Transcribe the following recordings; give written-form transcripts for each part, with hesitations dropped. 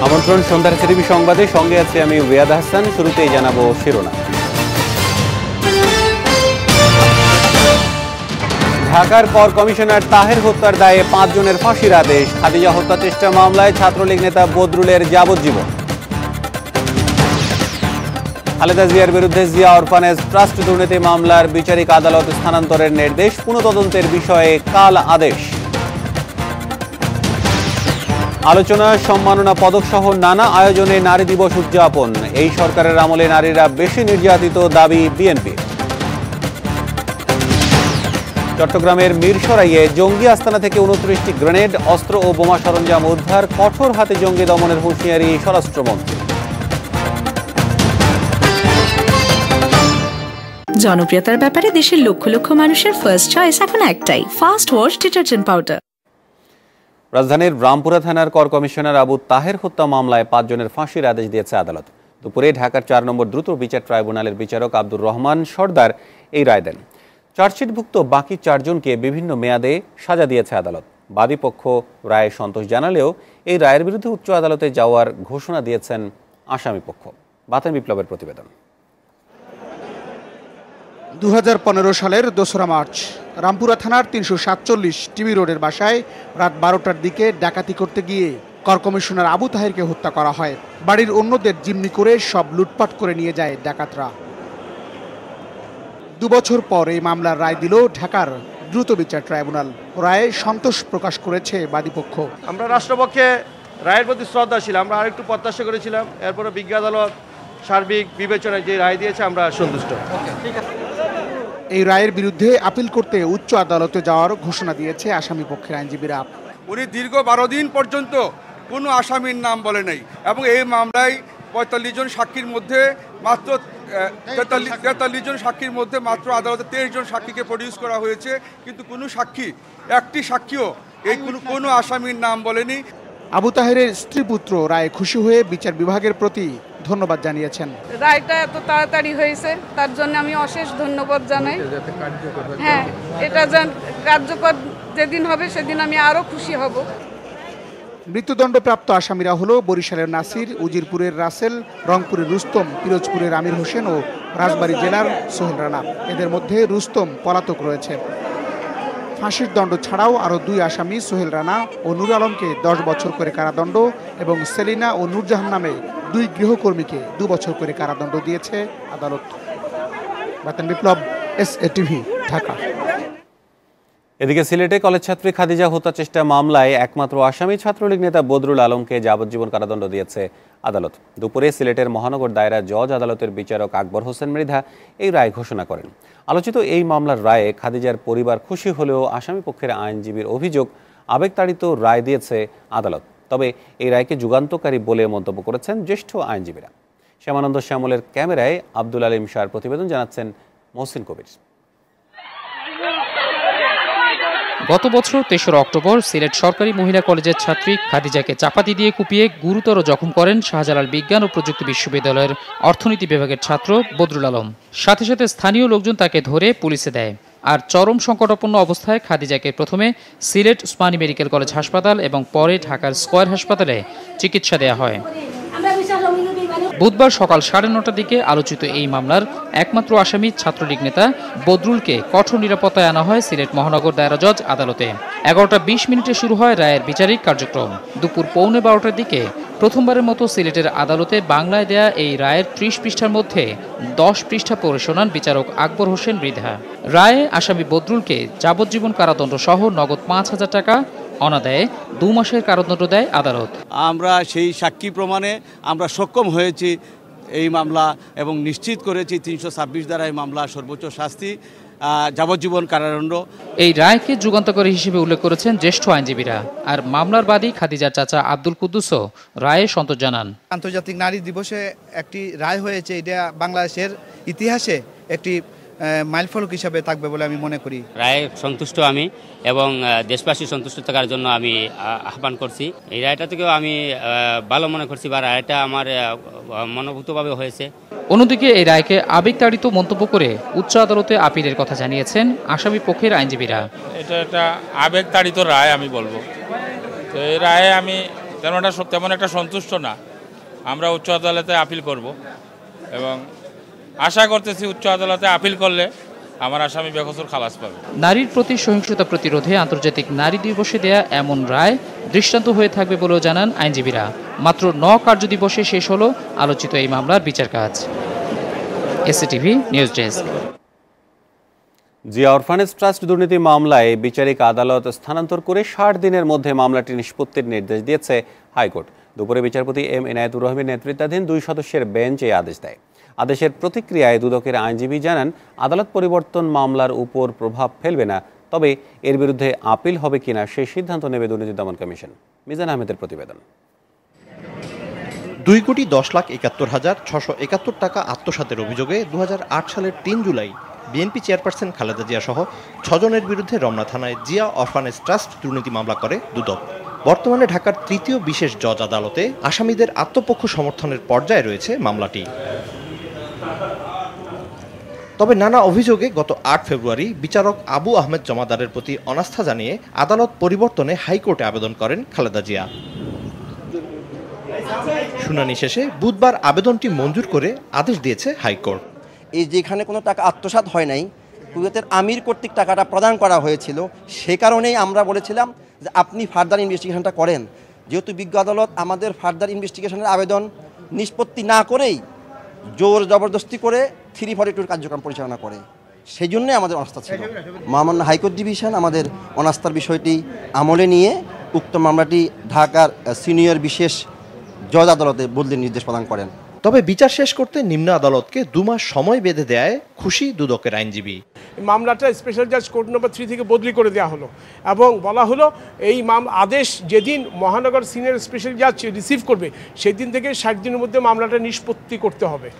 আমন্ত্রণ সন্ধ্যার টিভি সংবাদে, সঙ্গে আছে আমি রিয়াদ হাসান। শুরুতেই জানাবো শিরোনাম। ঢাকার কর কমিশনার তাহের হত্যার দায়ে 5 জনের ফাঁসির আদেশ। খাদিজা হত্যা চেষ্টা মামলায় ছাত্রলীগ নেতা বদরুলের যাবজ্জীবন। খালেদা জিয়ার বিরুদ্ধে জিয়া অরফানেজ ট্রাস্ট দুর্নীতি মামলার বিচারিক আদালত স্থানান্তরের নির্দেশ। পুনঃতদন্তের বিষয়ে কাল আদেশ। আলোচনা, সম্মাননা পদক সহ নানা আয়োজনে নারী দিবস উদযাপন। এই সরকারের আমলে নারীরা বেশি নির্যাতিত, দাবি বিএনপি। চট্টগ্রামের মিরসরাইয়ে জঙ্গি আস্তানা থেকে 29টি গ্রেনেড, অস্ত্র ও বোমা সরঞ্জাম উদ্ধার। কঠোর হাতে জঙ্গি দমনের হুঁশিয়ারি স্বরাষ্ট্রমন্ত্রী। জনপ্রিয়তার ব্যাপারে দেশের লক্ষ লক্ষ মানুষের ফার্স্ট চয়েস এখন একটাই, ফাস্ট ওয়াশ ডিটারজেন্ট পাউডার। রাজধানীর রামপুরা থানার কর কমিশনার আবু তাহের হত্যা মামলায় 5 জনের ফাঁসির আদেশ দিয়েছে আদালত। দুপুরে ঢাকার 4 নম্বর দ্রুত বিচার ট্রাইব্যুনালের বিচারক আব্দুর রহমান সর্দার এই রায় দেন। চার্জশিটভুক্ত বাকি 4 জনকে বিভিন্ন মেয়াদে সাজা দিয়েছে আদালত। বাদীপক্ষ রায়ে সন্তোষ জানালেও এই রায়ের বিরুদ্ধে উচ্চ আদালতে যাওয়ার ঘোষণা দিয়েছেন আসামিপক্ষ। বাতেন বিপ্লবের প্রতিবেদন। 2015 সালের 2রা মার্চ রামপুরা থানার 347 টিবি রোডের বাসায় রাত 12টার দিকে ডাকাতি করতে গিয়ে কর কমিশনার আবু তাহেরকে হত্যা করা হয়। বাড়ির অন্যদের জিম্মি করে সব লুটপাট করে নিয়ে যায় ডাকাতরা। 2 বছর পর এই মামলার রায় দিল ঢাকার দ্রুত বিচার ট্রাইব্যুনাল। রায়ে সন্তোষ প্রকাশ করেছে বাদীপক্ষ। আমরা রাষ্ট্রপক্ষে রায়ের প্রতি শ্রদ্ধাশীল, আমরা আরেকটু প্রত্যাশা করেছিলাম। এরপরে বিজ্ঞ আদালত সার্বিক বিবেচনায় যে রায় দিয়েছে আমরা সন্তুষ্ট। এই রায়ের বিরুদ্ধে আপিল করতে উচ্চ আদালতে যাওয়ার ঘোষণা দিয়েছে আসামি পক্ষের আইনজীবীরা। উনি দীর্ঘ 12 দিন পর্যন্ত কোনো আসামির নাম বলে নাই এবং এই মামলায় 45 জন সাক্ষীর মধ্যে মাত্র 43 জন সাক্ষীর মধ্যে মাত্র আদালতে 23 জন সাক্ষীকে প্রডিউস করা হয়েছে, কিন্তু কোনো সাক্ষী, একটি সাক্ষীও এই কোনো আসামির নাম বলেনি। আবু তাহেরের স্ত্রীপুত্র রায়ে খুশি হয়ে বিচার বিভাগের প্রতি ধন্যবাদ জানিয়েছেন। রায়টা এত তাড়াতাড়ি হয়েছে তার জন্য আমি অশেষ ধন্যবাদ জানাই। হ্যাঁ, এটা কার্যকর যেদিন হবে সেদিন আমি আরো খুশি হব। মৃত্যুদণ্ডপ্রাপ্ত আসামিরা হলো বরিশালের নাসির, উজিরপুরের রাসেল, রংপুরের রুস্তম, পিরোজপুরের আমির হোসেন ও রাজবাড়ী জেলার সোহেল রানা। এদের মধ্যে রুস্তম পলাতক রয়েছে। ফাঁসির দণ্ড ছাড়াও আরও 2 আসামি সোহেল রানা ও নূর আলমকে 10 বছর করে কারাদণ্ড এবং সেলিনা ও নূরজাহান নামে 2 গৃহকর্মীকে 2 বছর করে কারাদণ্ড দিয়েছে আদালত। বাতেন বিপ্লব, এসএটিভি, ঢাকা। এদিকে সিলেটে কলেজ ছাত্রী খাদিজা হত্যা চেষ্টা মামলায় একমাত্র আসামি ছাত্রলীগ নেতা বদরুল আলমকে যাবজ্জীবন কারাদণ্ড দিয়েছে আদালত। দুপুরে সিলেটের মহানগর দায়রা জজ আদালতের বিচারক আকবর হোসেন মৃধা এই রায় ঘোষণা করেন। আলোচিত এই মামলার রায়ে খাদিজার পরিবার খুশি হলেও আসামি পক্ষের আইনজীবীর অভিযোগ, আবেগতাড়িত রায় দিয়েছে আদালত। তবে এই রায়কে যুগান্তকারী বলে মন্তব্য করেছেন জ্যেষ্ঠ আইনজীবীরা। শ্যামানন্দ শ্যামলের ক্যামেরায় আব্দুল আলিম শাহর প্রতিবেদন, জানাচ্ছেন মহসিন কবির। গত বছর 3রা অক্টোবর সিলেট সরকারি মহিলা কলেজের ছাত্রী খাদিজাকে চাপাতি দিয়ে কুপিয়ে গুরুতর জখম করেন শাহজালাল বিজ্ঞান ও প্রযুক্তি বিশ্ববিদ্যালয়ের অর্থনীতি বিভাগের ছাত্র বদরুল আলম। সাথে সাথে স্থানীয় লোকজন তাকে ধরে পুলিশে দেয়। আর চরম সংকটাপন্ন অবস্থায় খাদিজাকে প্রথমে সিলেট ওসমানী মেডিকেল কলেজ হাসপাতাল এবং পরে ঢাকার স্কয়ার হাসপাতালে চিকিৎসা দেওয়া হয়। বুধবার সকাল 9:30টার দিকে আলোচিত এই মামলার একমাত্র আসামি ছাত্রলীগ নেতা বদরুলকে কঠোর নিরাপত্তায় আনা হয় সিলেট মহানগর দায়রা জজ আদালতে। 11:20 শুরু হয় রায়ের বিচারিক কার্যক্রম। দুপুর 12:15টার দিকে প্রথমবারের মতো সিলেটের আদালতে বাংলায় দেয়া এই রায়ের 30 পৃষ্ঠার মধ্যে 10 পৃষ্ঠা পড়ে শোনান বিচারক আকবর হোসেন মৃধা। রায়ে আসামি বদরুলকে যাবজ্জীবন কারাদণ্ড সহ নগদ 5,000 টাকা, অনাদায়ে 2 মাসের কারাদণ্ড দেয় আদালত। আমরা সেই সাক্ষী প্রমাণে আমরা সক্ষম হয়েছি এই মামলা এবং নিশ্চিত করেছি 326 ধারা এই মামলা সর্বোচ্চ শাস্তি যাবজ্জীবন কারাদণ্ড। এই রায়কে যুগান্তকারী হিসেবে উল্লেখ করেছেন জ্যেষ্ঠ আইনজীবীরা। আর মামলার বাদী খাদিজার চাচা আব্দুল কুদ্দুসও রায়ে সন্তোষ জানান। আন্তর্জাতিক নারী দিবসে একটি রায় হয়েছে, এটা বাংলাদেশের ইতিহাসে একটি মাইলফলক হিসাবে থাকবে বলে আমি মনে করি। রায়ে সন্তুষ্ট আমি এবং দেশবাসী সন্তুষ্ট থাকার জন্য আমি আহ্বান করছি। এই রায়টা থেকেও আমি ভালো মনে করছি বা রায়টা আমার মনোভূতভাবে হয়েছে। অন্যদিকে এই রায়কে আবেগতাড়িত মন্তব্য করে উচ্চ আদালতে আপিলের কথা জানিয়েছেন আসামি পক্ষের আইনজীবীরা। এটা একটা আবেগতাড়িত রায় আমি বলবো। তো এই রায়ে আমি তেমন একটা সন্তুষ্ট না। আমরা উচ্চ আদালতে আপিল করব এবং আশা করতেছি উচ্চ আদালতে আপিল করলে আমার আসামি বেকসুর খালাস পাবে। নারীর প্রতি সহিংসতা প্রতিরোধে আন্তর্জাতিক নারী দিবসে দেয়া এমন রায় দৃষ্টান্ত হয়ে থাকবে বলেও জানান আইনজীবীরা। মাত্র 9 কার্যদিবসে শেষ হলো আলোচিত এই মামলার বিচার কাজ। SATV news desk. Zia orphanage trust দুর্নীতি মামলায় বিচারিক আদালত স্থানান্তর করে 60 দিনের মধ্যে মামলাটি নিষ্পত্তির নির্দেশ দিয়েছে হাইকোর্ট। দুপুরে বিচারপতি এম এনায়েতুর রহমানের নেতৃত্বাধীন 2 সদস্যের বেঞ্চ এই আদেশ দেয়। আদেশের প্রতিক্রিয়ায় দুদকের আইনজীবী জানান, আদালত পরিবর্তন মামলার উপর প্রভাব ফেলবে না, তবে এর বিরুদ্ধে আপিল হবে কিনা সেই সিদ্ধান্ত নেবে দুর্নীতি দমন কমিশন। মিজান আহমেদের প্রতিবেদন। 2,10,71,671 টাকা আত্মসাতের অভিযোগে 2008 সালের 3 জুলাই বিএনপি চেয়ারপারসন খালেদা জিয়া সহ 6 জনের বিরুদ্ধে রমনা থানায় জিয়া অরফানেজ ট্রাস্ট দুর্নীতি মামলা করে দুদক। বর্তমানে ঢাকার 3য় বিশেষ জজ আদালতে আসামিদের আত্মপক্ষ সমর্থনের পর্যায়ে রয়েছে মামলাটি। তবে নানা অভিযোগে গত 8 ফেব্রুয়ারি বিচারক আবু আহমেদ জমাদারের প্রতি অনাস্থা জানিয়ে আদালত পরিবর্তনে হাইকোর্টে আবেদন করেন খালেদা জিয়া। শুনানি শেষে বুধবার আবেদনটি মঞ্জুর করে আদেশ দিয়েছে হাইকোর্ট। এই যেখানে কোনো টাকা আত্মসাৎ হয় নাই, কুয়েতের আমির কর্তৃক টাকাটা প্রদান করা হয়েছিল, সে কারণেই আমরা বলেছিলাম যে আপনি ফার্দার ইনভেস্টিগেশনটা করেন। যেহেতু বিজ্ঞ আদালত আমাদের ফার্দার ইনভেস্টিগেশনের আবেদন নিষ্পত্তি না করেই জোর জবরদস্তি করে 342 কার্যক্রম পরিচালনা করে, সেই জন্যই আমাদের অনাস্থা ছিল। মহামান্য হাইকোর্ট ডিভিশন আমাদের অনাস্থার বিষয়টি আমলে নিয়ে উক্ত মামলাটি ঢাকার সিনিয়র বিশেষ জজ আদালতে বদলির নির্দেশ প্রদান করেন। তবে বিচার শেষ করতে নিম্ন আদালতকে 2 মাস সময় বেঁধে দেয় খুশি দুদকের আইনজীবী। মামলাটা স্পেশাল জাজ কোর্ট নম্বর 3 থেকে বদলি করে দেওয়া হলো এবং বলা হলো এই আদেশ যেদিন মহানগর সিনিয়র স্পেশাল জাজ রিসিভ করবে সেদিন থেকে 60 দিনের মধ্যে মামলাটা নিষ্পত্তি করতে হবে।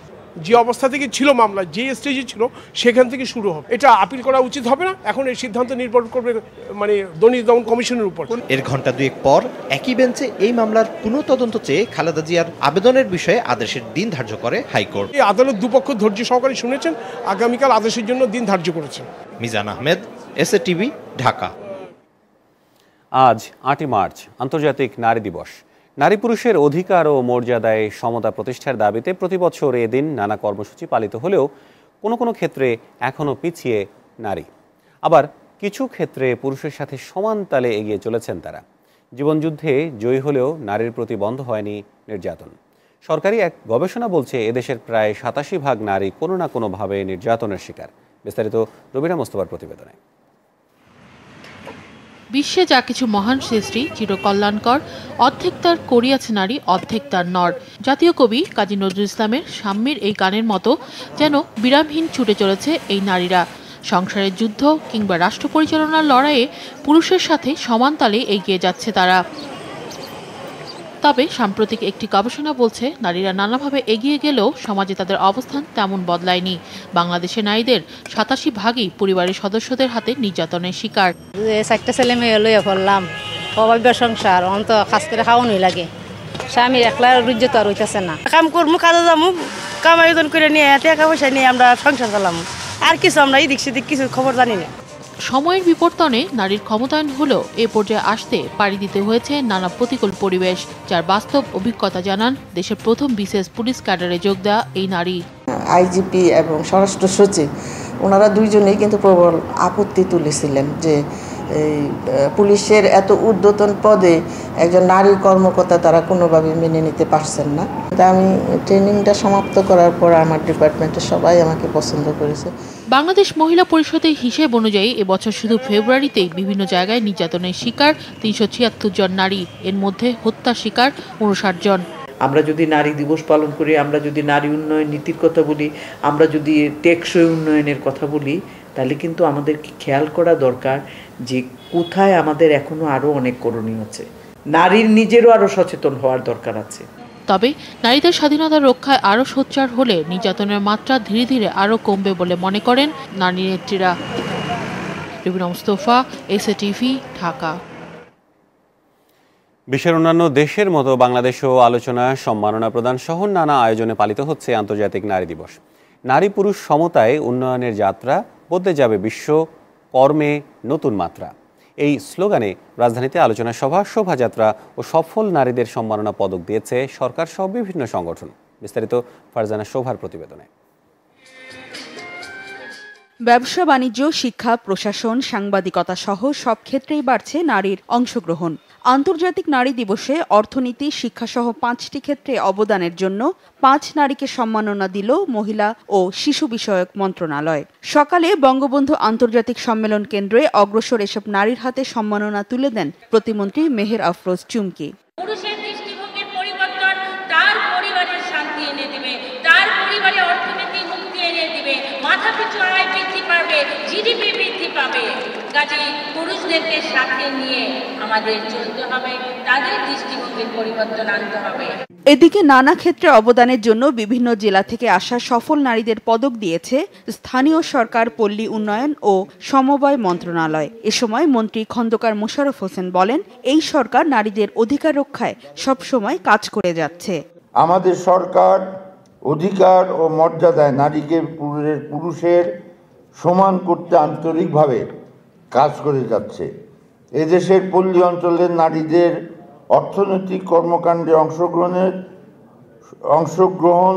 যে অবস্থা থেকে ছিল মামলা, যে স্টেজে ছিল সেখান থেকে শুরু হবে। এটা আপিল করা উচিত হবে না। এখন এই সিদ্ধান্ত নির্ভর করবে দুর্নীতি দমন কমিশনের উপর। এর ঘণ্টা 2 পর একই বেঞ্চে এই মামলার পুনঃতদন্ত চেয়ে খালেদা জিয়ার আবেদনের বিষয়ে আদেশের দিন ধার্য করে হাইকোর্ট। এই আদালত দুপক্ষ ধৈর্য সহকারে শুনেছেন, আগামীকাল আদেশের জন্য দিন ধার্য করেছেন। মিজান আহমেদ, এসএটিভি, ঢাকা। আজ 8 মার্চ আন্তর্জাতিক নারী দিবস। নারী পুরুষের অধিকার ও মর্যাদায় সমতা প্রতিষ্ঠার দাবিতে প্রতি বছর এদিন নানা কর্মসূচি পালিত হলেও কোনো কোনো ক্ষেত্রে এখনও পিছিয়ে নারী, আবার কিছু ক্ষেত্রে পুরুষের সাথে সমান তালে এগিয়ে চলেছেন তারা। জীবনযুদ্ধে জয়ী হলেও নারীর প্রতি বন্ধ হয়নি নির্যাতন। সরকারি এক গবেষণা বলছে এদেশের প্রায় 87% নারী কোনো না কোনোভাবে নির্যাতনের শিকার। বিস্তারিত রবিনা মোস্তফার প্রতিবেদনে। বিশ্বে যা কিছু মহান সৃষ্টি চিরকল্যাণকর, অর্ধেক তার করিয়াছে নারী, অর্ধেক তার নর। জাতীয় কবি কাজী নজরুল ইসলামের সাম্যের এই গানের মতো যেন বিরামহীন ছুটে চলেছে এই নারীরা। সংসারের যুদ্ধ কিংবা রাষ্ট্র পরিচালনার লড়াইয়ে পুরুষের সাথে সমান তালে এগিয়ে যাচ্ছে তারা। তবে সাম্প্রতিক একটি গবেষণা বলছে নারীরা নানাভাবে এগিয়ে গেলেও সমাজে তাদের অবস্থান তেমন বদলায়নি। বাংলাদেশে নারীদের 87%ই পরিবারের সদস্যদের হাতে নির্যাতনের শিকার। 4টা ছেলে মেয়ে লইয়া পড়লাম, অভাব্য সংসার, অন্ত খাস করে খাওয়ানোই লাগে। স্বামীর একলা রুজ্য তো আর হইতেছে না। কাম করবো, কাজে যাবো, কামাই করে নিয়ে টাকা পয়সা নিয়ে আমরা সংসার চালাম। আর কিছু আমরা এদিক সেদিক কিছু খবর জানি না। সময়ের বিবর্তনে নারীর ক্ষমতায়ন হলেও এ পর্যায়ে আসতে পাড়ি দিতে হয়েছে নানা প্রতিকূল পরিবেশ, যার বাস্তব অভিজ্ঞতা জানান দেশের প্রথম বিশেষ পুলিশ ক্যাডারে যোগ দেওয়া এই নারী। আইজিপি এবং স্বরাষ্ট্র সচিব ওনারা দুইজনেই কিন্তু প্রবল আপত্তি তুলেছিলেন যে এই পুলিশের এত ঊর্ধ্বতন পদে একজন নারী কর্মকর্তা তারা কোনোভাবে মেনে নিতে পারছেন না। আমি ট্রেনিংটা সমাপ্ত করার পর আমার ডিপার্টমেন্টের সবাই আমাকে পছন্দ করেছে। বাংলাদেশ মহিলা পরিষদের হিসেব অনুযায়ী এবছর শুধু ফেব্রুয়ারিতেই বিভিন্ন জায়গায় নির্যাতনের শিকার 376 জন নারী, এর মধ্যে হত্যার শিকার 59 জন। আমরা যদি নারী দিবস পালন করি, আমরা যদি নারী উন্নয়ন নীতির কথা বলি, আমরা যদি টেকসই উন্নয়নের কথা বলি, তাহলে কিন্তু আমাদেরকে খেয়াল করা দরকার যে কোথায় আমাদের এখনো আরো অনেক করণীয় আছে। নারীর নিজেরও আরো সচেতন হওয়ার দরকার আছে। তবে নারীদের স্বাধীনতা রক্ষায় আরো সোচ্চার হলে নির্যাতনের মাত্রা ধীরে ধীরে আরো কমবে বলে মনে করেন নারী নেত্রীরা। রবিনা মোস্তফা, এসএটিভি, ঢাকা। বিশ্বের অন্যান্য দেশের মতো বাংলাদেশেও আলোচনা, সম্মাননা প্রদান সহ নানা আয়োজনে পালিত হচ্ছে আন্তর্জাতিক নারী দিবস। নারী পুরুষ সমতায় উন্নয়নের যাত্রা বদলে যাবে বিশ্ব কর্মে নতুন মাত্রা। এই স্লোগানে রাজধানীতে আলোচনা সভা, শোভাযাত্রা ও সফল নারীদের সম্মাননা পদক দিয়েছে সরকার সহ বিভিন্ন সংগঠন। বিস্তারিত ফারজানা শোভার প্রতিবেদনে। ব্যবসা, বাণিজ্য, শিক্ষা, প্রশাসন, সাংবাদিকতা সহ সব ক্ষেত্রেই বাড়ছে নারীর অংশগ্রহণ। আন্তর্জাতিক নারী দিবসে অর্থনীতি, শিক্ষাসহ 5টি ক্ষেত্রে অবদানের জন্য 5 নারীকে সম্মাননা দিল মহিলা ও শিশু বিষয়ক মন্ত্রণালয়। সকালে বঙ্গবন্ধু আন্তর্জাতিক সম্মেলন কেন্দ্রে অগ্রসর এসব নারীর হাতে সম্মাননা তুলে দেন প্রতিমন্ত্রী মেহের আফরোজ চুমকি। পুরুষের দৃষ্টিভঙ্গির পরিবর্তন তার পরিবারের শান্তি এনে দিবে, তার পরিবারে অর্থনীতি মুক্তি এনে দিবে, মাথাপিছু আয় বৃদ্ধি পাবে, জিডিপি বৃদ্ধি পাবে। কাজেই পুরুষদেরকে সাথে নিয়ে আমাদের চলতে হবে, তাদের দৃষ্টিভঙ্গির পরিবর্তন আনতে হবে। এদিকে নানা ক্ষেত্রে অবদানের জন্য বিভিন্ন জেলা থেকে আসা সফল নারীদের পদক দিয়েছে স্থানীয় সরকার, পল্লী উন্নয়ন ও সমবায় মন্ত্রণালয়। এ সময় মন্ত্রী খন্দকার মোশাররফ হোসেন বলেন, এই সরকার নারীদের অধিকার রক্ষায় সবসময় কাজ করে যাচ্ছে। আমাদের সরকার অধিকার ও মর্যাদায় নারীকে পুরুষের সমান করতে আন্তরিকভাবে কাজ করে যাচ্ছে। এদেশের পল্লী অঞ্চলের নারীদের অর্থনৈতিক কর্মকাণ্ডে অংশগ্রহণ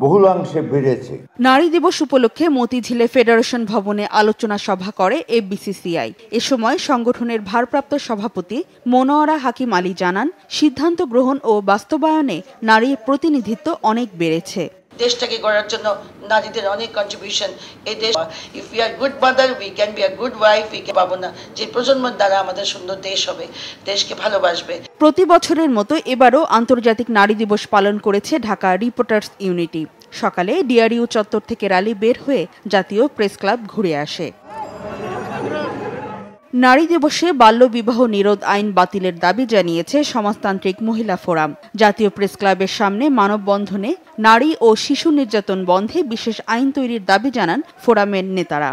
বহুলাংশে বেড়েছে। নারী দিবস উপলক্ষে মতিঝিলে ফেডারেশন ভবনে আলোচনা সভা করে এফবিসিসিআই। এ সময় সংগঠনের ভারপ্রাপ্ত সভাপতি মনোয়ারা হাকিম আলী জানান, সিদ্ধান্ত গ্রহণ ও বাস্তবায়নে নারীর প্রতিনিধিত্ব অনেক বেড়েছে। দেশটাকে গড়ার জন্য নারীদের অনেক কন্ট্রিবিউশন। এই দেশ, if we are good mother we can be a good wife. We পাবো না যে প্রজন্মের দ্বারা আমাদের সুন্দর দেশ হবে, দেশকে ভালোবাসবে। প্রতি বছরের মতো এবারও আন্তর্জাতিক নারী দিবস পালন করেছে ঢাকা রিপোর্টার্স ইউনিটি। সকালে ডিআরইউ চত্বর থেকে র্যালি বের হয়ে জাতীয় প্রেস ক্লাব ঘুরে আসে। নারী দিবসে বাল্যবিবাহ নিরোধ আইন বাতিলের দাবি জানিয়েছে সমাজতান্ত্রিক মহিলা ফোরাম। জাতীয় প্রেস ক্লাবের সামনে মানববন্ধনে নারী ও শিশু নির্যাতন বন্ধে বিশেষ আইন তৈরির দাবি জানান ফোরামের নেতারা।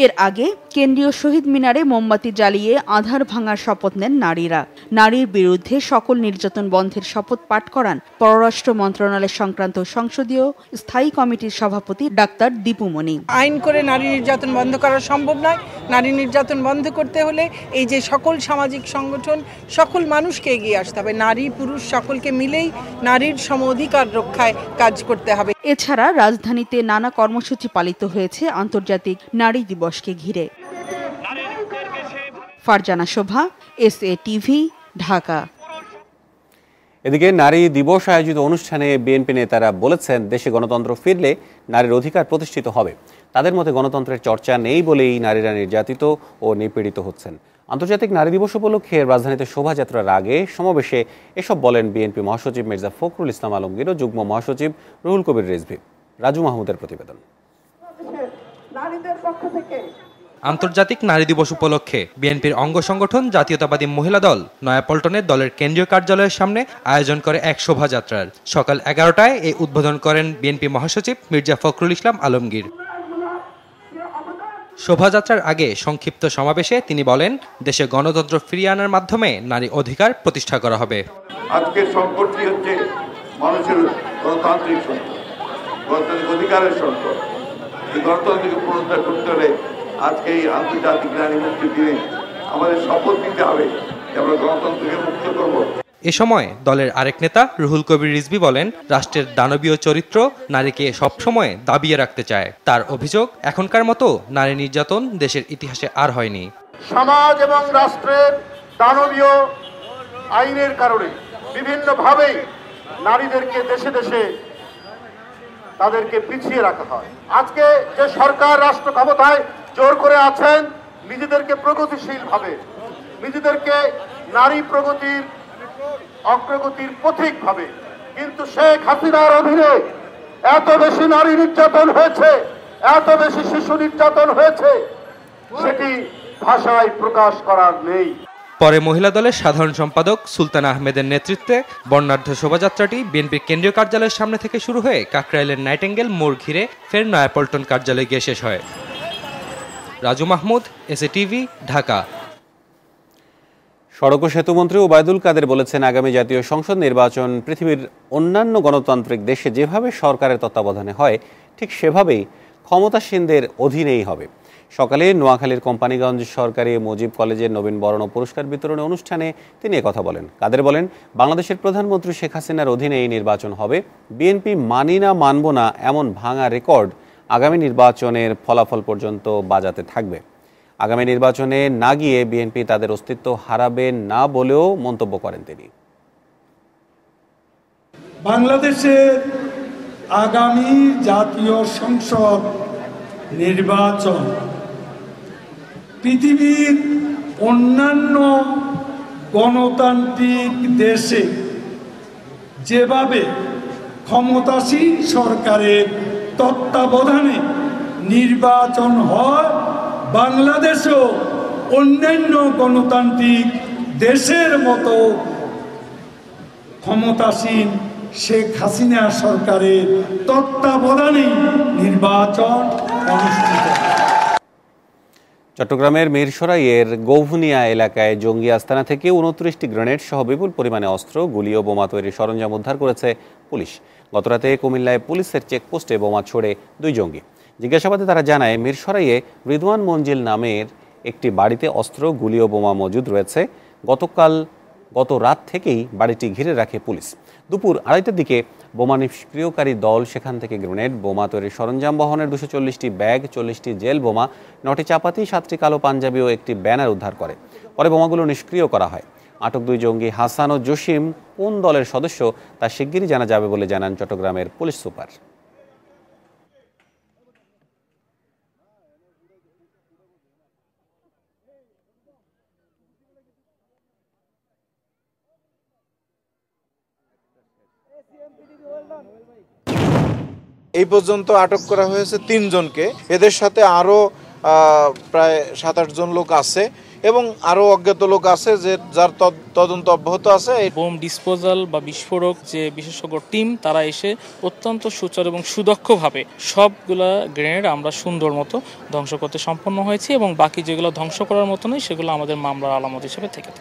এর আগে কেন্দ্রীয় শহীদ মিনারে মোমবাতি জ্বালিয়ে আধার ভাঙার শপথ নেন নারীরা। নারীর বিরুদ্ধে সকল নির্যাতন বন্ধের শপথ পাঠ করান পররাষ্ট্র মন্ত্রণালয় সংক্রান্ত সংসদীয় স্থায়ী কমিটির সভাপতি ডাক্তার দীপুমণি। আইন করে নারী নির্যাতন বন্ধ করা সম্ভব নয়। নারী নির্যাতন বন্ধ করতে হলে এই যে সকল সামাজিক সংগঠন, সকল মানুষকে এগিয়ে আসতে হবে। নারী পুরুষ সকলকে মিলেই নারীর সম অধিকার রক্ষায় কাজ করতে হবে। এছাড়া রাজধানীতে নানা কর্মসূচি পালিত হয়েছে আন্তর্জাতিক নারী দিবসকে ঘিরে। ফারজানা শোভা, SATV, ঢাকা। এদিকে নারী দিবস আয়োজিত অনুষ্ঠানে বিএনপি নেতারা বলেছেন, দেশে গণতন্ত্র ফিরলে নারীর অধিকার প্রতিষ্ঠিত হবে। তাদের মতে গণতন্ত্রের চর্চা নেই বলেই নারীরা নির্যাতিত ও নিপীড়িত হচ্ছেন। আন্তর্জাতিক নারী দিবস উপলক্ষে রাজধানীতে শোভাযাত্রার আগে সমাবেশে এসব বলেন বিএনপি মহাসচিব মির্জা ফখরুল ইসলাম আলমগীর ও যুগ্ম মহাসচিব রুহুল কবির রিজভী। রাজু মাহমুদের প্রতিবেদন। আন্তর্জাতিক নারী দিবস উপলক্ষে বিএনপির অঙ্গ সংগঠন জাতীয়তাবাদী মহিলা দল নয়াপল্টনের দলের কেন্দ্রীয় কার্যালয়ের সামনে আয়োজন করে এক শোভাযাত্রার। সকাল 11টায় এই উদ্বোধন করেন বিএনপি মহাসচিব মির্জা ফখরুল ইসলাম আলমগীর। শোভাযাত্রার আগে সংক্ষিপ্ত সমাবেশে তিনি বলেন, দেশে গণতন্ত্র ফিরিয়ে আনার মাধ্যমে নারী অধিকার প্রতিষ্ঠা করা হবে। আজকের সংকটটি হচ্ছে মানুষের গণতান্ত্রিক সংকট, গণতান্ত্রিক অধিকারের সংকট। এই গণতন্ত্রকে পুনরুদ্ধার করতে হলে আজকে এই আন্তর্জাতিক নারী মুক্তির দিনে আমাদের শপথ নিতে হবে যে আমরা গণতন্ত্রকে মুক্ত করব। এ সময় দলের আরেক নেতা রুহুল কবির রিজভী বলেন, রাষ্ট্রের দানবীয় চরিত্র নারীকে সবসময় দাবিয়ে রাখতে চায়। তার অভিযোগ, এখনকার মতো নারী নির্যাতন দেশের ইতিহাসে আর হয়নি। সমাজ এবং রাষ্ট্রের দানবীয় আইনের কারণে বিভিন্নভাবেই নারীদেরকে দেশে দেশে তাদেরকে পিছিয়ে রাখা হয়। আজকে যে সরকার রাষ্ট্র ক্ষমতায় জোর করে আছেন, নিজেদেরকে প্রগতিশীল ভাবে, নিজেদেরকে নারী প্রগতির অগ্রগতির পথিক ভাবে, কিন্তু শেখ হাসিনার অধীনে এত বেশি নারী নির্যাতন হয়েছে, এত বেশি শিশু নির্যাতন হয়েছে, সেটি ভাষায় প্রকাশ করার নেই। পরে মহিলা দলের সাধারণ সম্পাদক সুলতানা আহমেদের নেতৃত্বে বর্ণাঢ্য শোভাযাত্রাটি বিএনপির কেন্দ্রীয় কার্যালয়ের সামনে থেকে শুরু হয়ে কাকরাইলের নাইটেঙ্গেল মোড় ঘিরে ফের নয়াপল্টন কার্যালয়ে গিয়ে শেষ হয়। রাজু মাহমুদ, SATV, ঢাকা। সড়ক ও সেতুমন্ত্রী ওবায়দুল কাদের বলেছেন, আগামী জাতীয় সংসদ নির্বাচন পৃথিবীর অন্যান্য গণতান্ত্রিক দেশে যেভাবে সরকারের তত্ত্বাবধানে হয়, ঠিক সেভাবেই ক্ষমতাসীনদের অধীনেই হবে। সকালে নোয়াখালীর কোম্পানিগঞ্জ সরকারি মুজিব কলেজের নবীন বরণ ও পুরস্কার বিতরণী অনুষ্ঠানে তিনি একথা বলেন। কাদের বলেন, বাংলাদেশের প্রধানমন্ত্রী শেখ হাসিনার অধীনে এই নির্বাচন হবে। বিএনপি মানি না মানব না এমন ভাঙা রেকর্ড আগামী নির্বাচনের ফলাফল পর্যন্ত বাজাতে থাকবে। আগামী নির্বাচনে না গিয়ে বিএনপি তাদের অস্তিত্ব হারাবে না বলেও মন্তব্য করেন তিনি। বাংলাদেশের আগামী জাতীয় সংসদ নির্বাচন পৃথিবীর অন্যান্য গণতান্ত্রিক দেশে যেভাবে ক্ষমতাসীন সরকারের তত্ত্বাবধানে নির্বাচন হয়, বাংলাদেশও অন্যান্য গণতান্ত্রিক দেশের মতো ক্ষমতাসীন শেখ হাসিনা সরকারের তত্ত্বাবধানে নির্বাচন অনুষ্ঠিত। চট্টগ্রামের মিরসরাইয়ের গৌভুনিয়া এলাকায় জঙ্গি আস্তানা থেকে 29টি গ্রেনেড সহ বিপুল পরিমাণে অস্ত্র, গুলি ও বোমা তৈরির সরঞ্জাম উদ্ধার করেছে পুলিশ। গতরাতে কুমিল্লায় পুলিশের চেকপোস্টে বোমা ছোড়ে 2 জঙ্গি। জিজ্ঞাসাবাদে তারা জানায়, মিরসরাইয়ে রিদওয়ান মঞ্জিল নামের একটি বাড়িতে অস্ত্র, গুলি ও বোমা মজুদ রয়েছে। গত রাত থেকেই বাড়িটি ঘিরে রাখে পুলিশ। দুপুর 2:30টার দিকে বোমা নিষ্ক্রিয়কারী দল সেখান থেকে গ্রেনেড, বোমা তৈরির সরঞ্জাম বহনের 240টি ব্যাগ, 40টি জেল বোমা, 9টি চাপাতি, 7টি কালো পাঞ্জাবি ও একটি ব্যানার উদ্ধার করে। পরে বোমাগুলো নিষ্ক্রিয় করা হয়। আটক 2 জঙ্গি হাসান ও জসিম কোন দলের সদস্য তা শিগগিরই জানা যাবে বলে জানান চট্টগ্রামের পুলিশ সুপার। এই পর্যন্ত আটক করা হয়েছে 3 জনকে। এদের সাথে আরো প্রায় 7-8 জন লোক আছে এবং আরো অজ্ঞাত লোক আছে যার তদন্ত অব্যাহত আছে। বোম ডিসপোজাল বা বিস্ফোরক যে বিশেষজ্ঞ টিম তারা এসে অত্যন্ত সুচারু এবং সুদক্ষভাবে সবগুলা গ্রেনেড আমরা সুন্দর মতো ধ্বংস করতে সম্পন্ন হয়েছে এবং বাকি যেগুলো ধ্বংস করার মতো নয় সেগুলো আমাদের মামলার আলামত হিসেবে থেকে।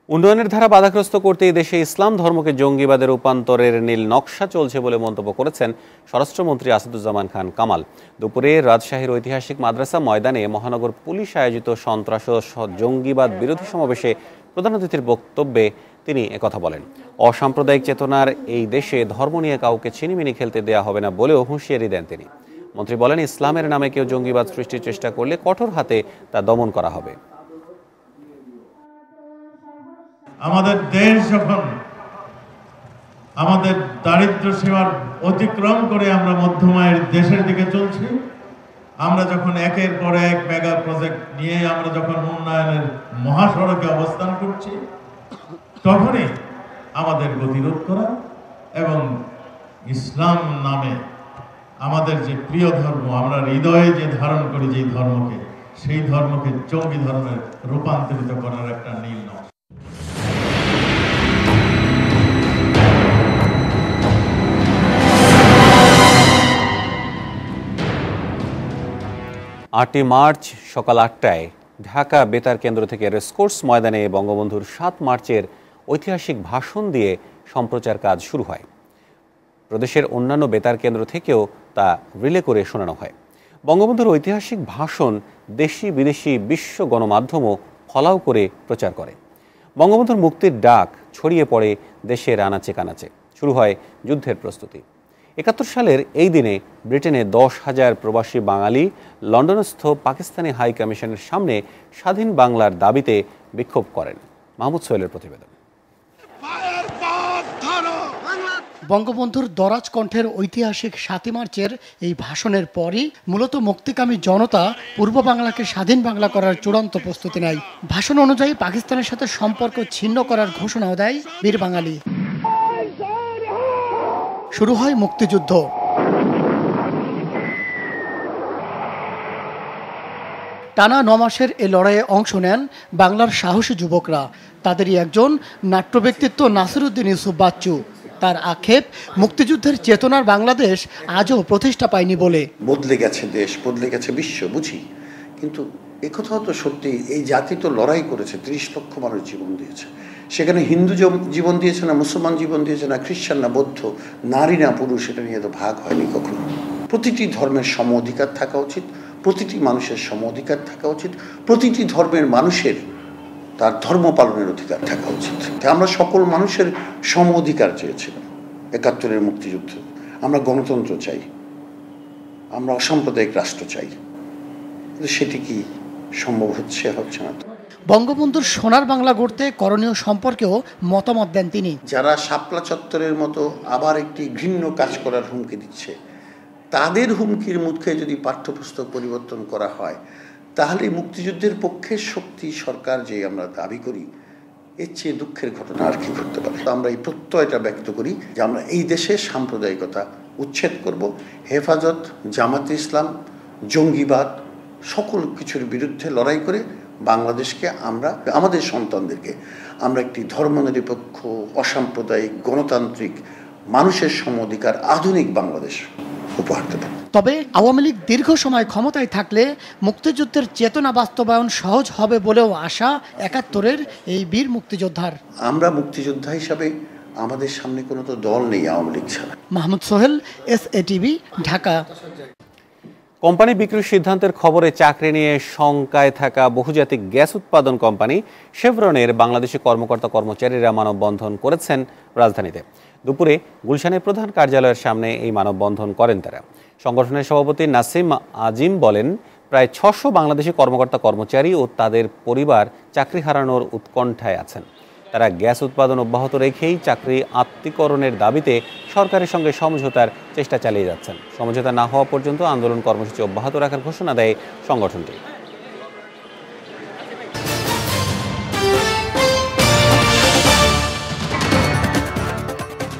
উন্নয়নের ধারা বাধাগ্রস্ত করতে এই দেশে ইসলাম ধর্মকে জঙ্গিবাদে রূপান্তরের নীল নকশা চলছে বলে মন্তব্য করেছেন স্বরাষ্ট্রমন্ত্রী আসাদুজ্জামান খান কামাল। দুপুরে রাজশাহীর ঐতিহাসিক মাদ্রাসা ময়দানে মহানগর পুলিশ আয়োজিত সন্ত্রাস ও জঙ্গিবাদ বিরোধী সমাবেশে প্রধান অতিথির বক্তব্যে তিনি একথা বলেন। অসাম্প্রদায়িক চেতনার এই দেশে ধর্ম নিয়ে কাউকে ছিনিমিনি খেলতে দেয়া হবে না বলেও হুঁশিয়ারি দেন তিনি। মন্ত্রী বলেন, ইসলামের নামে কেউ জঙ্গিবাদ সৃষ্টির চেষ্টা করলে কঠোর হাতে তা দমন করা হবে। আমাদের দেশ যখন আমাদের দারিদ্র সীমার অতিক্রম করে আমরা মধ্যমায়ের দেশের দিকে চলছি, আমরা যখন একের পর এক মেগা প্রজেক্ট নিয়ে আমরা যখন উন্নয়নের মহাসড়কে অবস্থান করছি, তখনই আমাদের গতিরোধ করা এবং ইসলাম নামে আমাদের যে প্রিয় ধর্ম, আমরা হৃদয়ে যে ধারণ করি যে ধর্মকে, সেই ধর্মকে জঙ্গি ধর্মের রূপান্তরিত করার একটা নীল নকশা। 8 মার্চ সকাল 8টায় ঢাকা বেতার কেন্দ্র থেকে রেসকোর্স ময়দানে বঙ্গবন্ধুর 7 মার্চের ঐতিহাসিক ভাষণ দিয়ে সম্প্রচার কাজ শুরু হয়। প্রদেশের অন্যান্য বেতার কেন্দ্র থেকেও তা রিলে করে শোনানো হয়। বঙ্গবন্ধুর ঐতিহাসিক ভাষণ দেশি বিদেশি বিশ্ব গণমাধ্যমও ফলাও করে প্রচার করে। বঙ্গবন্ধুর মুক্তির ডাক ছড়িয়ে পড়ে দেশের আনাচে কানাচে। শুরু হয় যুদ্ধের প্রস্তুতি। 71 সালের এই দিনে ব্রিটেনে 10,000 প্রবাসী বাঙালি লন্ডনস্থ পাকিস্তানি হাই কমিশনের সামনে স্বাধীন বাংলার দাবিতে বিক্ষোভ করেন। মাহমুদ সোহেলের প্রতিবেদন। বঙ্গবন্ধুর দরাজ কণ্ঠের ঐতিহাসিক 7 মার্চের এই ভাষণের পরই মূলত মুক্তিকামী জনতা পূর্ব বাংলাকে স্বাধীন বাংলা করার চূড়ান্ত প্রস্তুতি নেয়। ভাষণ অনুযায়ী পাকিস্তানের সাথে সম্পর্ক ছিন্ন করার ঘোষণাও দেয় বীর বাঙালি। শুরু হয় মুক্তিযুদ্ধ। টানা 9 মাসের এই লড়াইয়ে অংশ নেন বাংলার সাহসী যুবকরা। তাদেরই একজন নাট্য ব্যক্তিত্ব নাসিরউদ্দিন ইউসুফ বাচ্চু। তার আক্ষেপ, মুক্তিযুদ্ধের চেতনার বাংলাদেশ আজও প্রতিষ্ঠা পায়নি বলে। বদলে গেছে দেশ, বদলে গেছে বিশ্ব, বুঝি, কিন্তু একথাও তো সত্যি, এই জাতি তো লড়াই করেছে, 30 লক্ষ মানুষ জীবন দিয়েছে। সেখানে হিন্দু জীবন দিয়েছে না, মুসলমান জীবন দিয়েছে না, খ্রিস্টান না বৌদ্ধ, নারী না পুরুষ, এটা নিয়ে তো ভাগ হয়নি কখনো। প্রতিটি ধর্মের সম অধিকার থাকা উচিত, প্রতিটি মানুষের সম অধিকার থাকা উচিত, প্রতিটি ধর্মের মানুষের তার ধর্ম পালনের অধিকার থাকা উচিত। আমরা সকল মানুষের সম অধিকার চেয়েছিলাম ৭১-এর মুক্তিযুদ্ধ। আমরা গণতন্ত্র চাই, আমরা অসাম্প্রদায়িক রাষ্ট্র চাই, কিন্তু সেটি কি সম্ভব হচ্ছে না। বঙ্গবন্ধুর সোনার বাংলা গড়তে করণীয় সম্পর্কেও মতামত দেন তিনি। যারা শাপলা চত্বরের মতো আবার একটি ঘৃণ্য কাজ করার হুমকি দিচ্ছে, তাদের হুমকির মুখে যদি পাঠ্যপুস্তক পরিবর্তন করা হয়, তাহলে মুক্তিযুদ্ধের পক্ষে শক্তি সরকার যে আমরা দাবি করি, এর চেয়ে দুঃখের ঘটনা আর কি ঘটতে পারে। আমরা এই প্রত্যয়টা ব্যক্ত করি যে আমরা এই দেশে সাম্প্রদায়িকতা উচ্ছেদ করব, হেফাজত, জামাতে ইসলাম, জঙ্গিবাদ সকল কিছুর বিরুদ্ধে লড়াই করে বাংলাদেশকে আমরা আমাদের সন্তানদেরকে আমরা একটি ধর্মনিরপেক্ষ, অসাম্প্রদায়িক, গণতান্ত্রিক, মানুষের সম অধিকার আধুনিক বাংলাদেশ উপহার দেব। তবে আওয়ামী লীগ দীর্ঘ সময় ক্ষমতায় থাকলে মুক্তিযুদ্ধের চেতনা বাস্তবায়ন সহজ হবে বলেও আশা ৭১-এর এই বীর মুক্তিযোদ্ধার। আমরা মুক্তিযোদ্ধা হিসাবে আমাদের সামনে কোনো তো দল নেই আওয়ামী লীগ ছাড়া। মাহমুদ সোহেল, SATV, ঢাকা। কোম্পানি বিক্রির সিদ্ধান্তের খবরে চাকরি নিয়ে শঙ্কায় থাকা বহুজাতিক গ্যাস উৎপাদন কোম্পানি শেভরনের বাংলাদেশি কর্মকর্তা কর্মচারীরা মানববন্ধন করেছেন রাজধানীতে। দুপুরে গুলশানের প্রধান কার্যালয়ের সামনে এই মানববন্ধন করেন তারা। সংগঠনের সভাপতি নাসিম আজিম বলেন, প্রায় ৬০০ বাংলাদেশি কর্মকর্তা কর্মচারী ও তাদের পরিবার চাকরি হারানোর উৎকণ্ঠায় আছেন। তারা গ্যাস উৎপাদন অব্যাহত রেখেই চাকরি আত্মীকরণের দাবিতে সরকারের সঙ্গে সমঝোতার চেষ্টা চালিয়ে যাচ্ছেন। সমঝোতা না হওয়া পর্যন্ত আন্দোলন কর্মসূচি অব্যাহত রাখার ঘোষণা দেয় সংগঠনটি।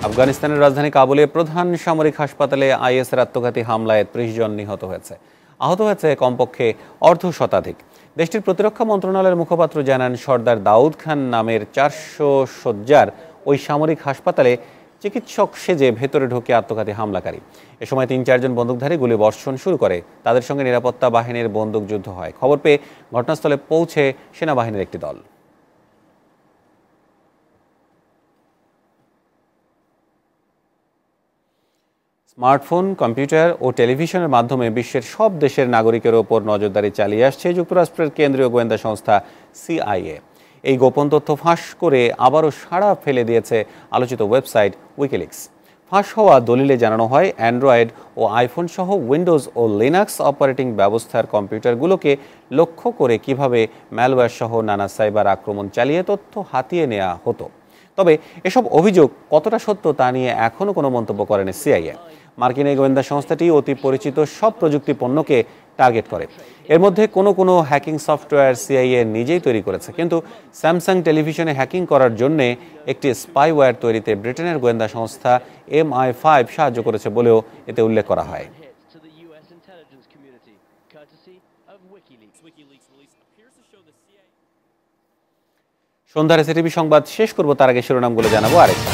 আফগানিস্তানের রাজধানী কাবুলে প্রধান সামরিক হাসপাতালে আইএসের আত্মঘাতী হামলায় ৩০ জন নিহত হয়েছে। আহত হয়েছে কমপক্ষে অর্ধশতাধিক। দেশটির প্রতিরক্ষা মন্ত্রণালয়ের মুখপাত্র জানান, সর্দার দাউদ খান নামের ৪০০ শয্যার ওই সামরিক হাসপাতালে চিকিৎসক সেজে ভেতরে ঢুকে আত্মঘাতী হামলাকারী। এ সময় ৩-৪ জন বন্দুকধারী গুলি বর্ষণ শুরু করে। তাদের সঙ্গে নিরাপত্তা বাহিনীর বন্দুকযুদ্ধ হয়। খবর পেয়ে ঘটনাস্থলে পৌঁছে সেনাবাহিনীর একটি দল। স্মার্টফোন, কম্পিউটার ও টেলিভিশনের মাধ্যমে বিশ্বের সব দেশের নাগরিকের ওপর নজরদারি চালিয়ে আসছে যুক্তরাষ্ট্রের কেন্দ্রীয় গোয়েন্দা সংস্থা CIA। এই গোপন তথ্য ফাঁস করে আবারও সাড়া ফেলে দিয়েছে আলোচিত ওয়েবসাইট উইকিলিক্স। ফাঁস হওয়া দলিলে জানানো হয়, অ্যান্ড্রয়েড ও আইফোন সহ উইন্ডোজ ও লিনাক্স অপারেটিং ব্যবস্থার কম্পিউটারগুলোকে লক্ষ্য করে কিভাবে ম্যালওয়্যার সহ নানা সাইবার আক্রমণ চালিয়ে তথ্য হাতিয়ে নেওয়া হতো। তবে এসব অভিযোগ কতটা সত্য তা নিয়ে এখনও কোনো মন্তব্য করেনি CIA। মার্কিন এই গোয়েন্দা সংস্থাটি অতি পরিচিত সব প্রযুক্তি পণ্যকে টার্গেট করে। এর মধ্যে কোনো হ্যাকিং সফটওয়্যার CIA নিজেই তৈরি করেছে, কিন্তু স্যামসাং টেলিভিশনে হ্যাকিং করার জন্য একটি স্পাইওয়্যার তৈরিতে ব্রিটেনের গোয়েন্দা সংস্থা MI5 সাহায্য করেছে বলেও এতে উল্লেখ করা হয়। সন্ধ্যার SATV সংবাদ শেষ করব, তার আগে শিরোনামগুলো জানাবো আরেকটা।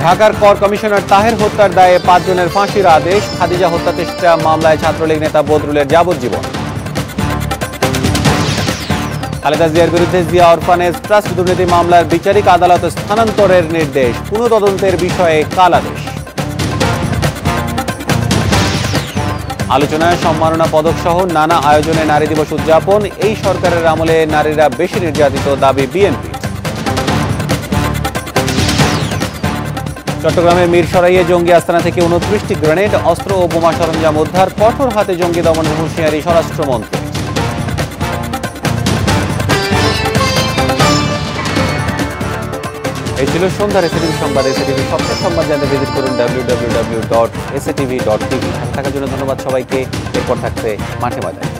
ঢাকার কর কমিশনার তাহের হত্যার দায়ে ৫ জনের ফাঁসির আদেশ। খাদিজা হত্যা চেষ্টা মামলায় ছাত্রলীগ নেতা বদরুলের যাবজ্জীবন। খালেদা জিয়ার বিরুদ্ধে জিয়া অরফানেজ ট্রাস্ট দুর্নীতি মামলার বিচারিক আদালতে স্থানান্তরের নির্দেশ। পুনঃতদন্তের বিষয়ে কালাদেশ। আলোচনায় সম্মাননা পদক সহ নানা আয়োজনে নারী দিবস উদযাপন। এই সরকারের আমলে নারীরা বেশি নির্যাতিত, দাবি বিএনপি। চট্টগ্রামের মিরসরাইয়ে জঙ্গি আস্তানা থেকে ২৯টি গ্রেনেড, অস্ত্র ও বোমা সরঞ্জাম উদ্ধার। কঠোর হাতে জঙ্গি দমনের হুঁশিয়ারি স্বরাষ্ট্রমন্ত্রী। এই ছিল সন্ধ্যার SATV সংবাদ। SATV সবটা সংবাদ জানতে ভিজিট করুন www.satv.tv। থাকার জন্য ধন্যবাদ সবাইকে। এরপর থাকছে মাঠে ময়দানে।